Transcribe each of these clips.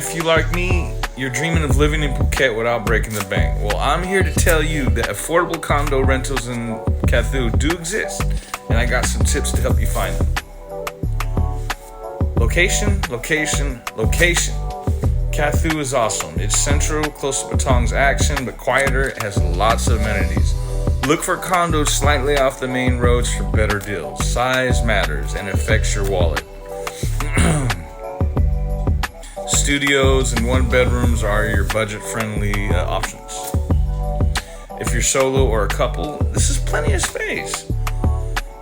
if you, like me, you're dreaming of living in Phuket without breaking the bank, well, I'm here to tell you that affordable condo rentals in Kathu do exist, and I got some tips to help you find them. Location, location, location. Kathu is awesome. It's central, close to Patong's action, but quieter. It has lots of amenities. Look for condos slightly off the main roads for better deals. Size matters and affects your wallet. Studios and one bedrooms are your budget-friendly options. If you're solo or a couple, this is plenty of space.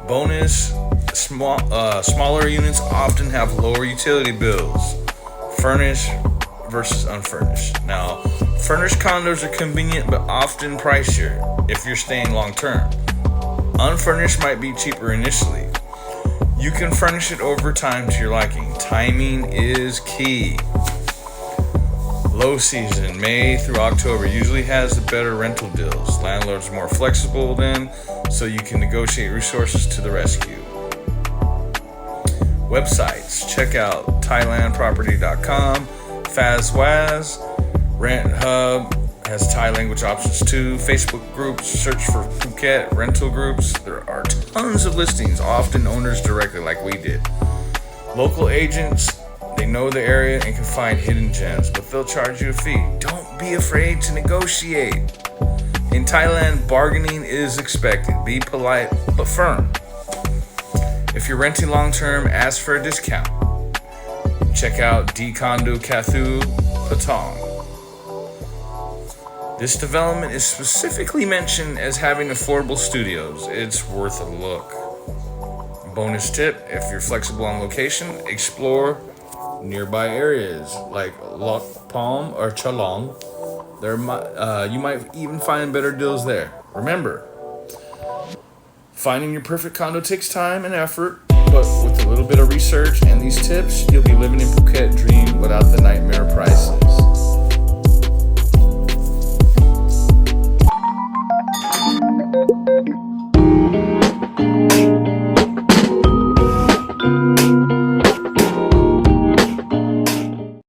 Bonus, smaller units often have lower utility bills. Furnished versus unfurnished. Now, furnished condos are convenient but often pricier if you're staying long term. Unfurnished might be cheaper initially. You can furnish it over time to your liking. Timing is key. Low season, May through October, usually has the better rental deals. Landlords are more flexible then, so you can negotiate resources to the rescue. Websites, check out thailandproperty.com, Fazwaz, Rent Hub has Thai language options too. Facebook groups, search for Phuket rental groups. There are tons of listings, often owners directly like we did. Local agents, they know the area and can find hidden gems, but they'll charge you a fee. Don't be afraid to negotiate. In Thailand, bargaining is expected. Be polite but firm. If you're renting long term, ask for a discount. Check out Condo Kathu Patong. This development is specifically mentioned as having affordable studios. It's worth a look. Bonus tip, if you're flexible on location, explore nearby areas like Lok Palm or Chalong. You might even find better deals there. Remember, finding your perfect condo takes time and effort, but with a little bit of research and these tips, you'll be living in Phuket dream without the nightmare prices.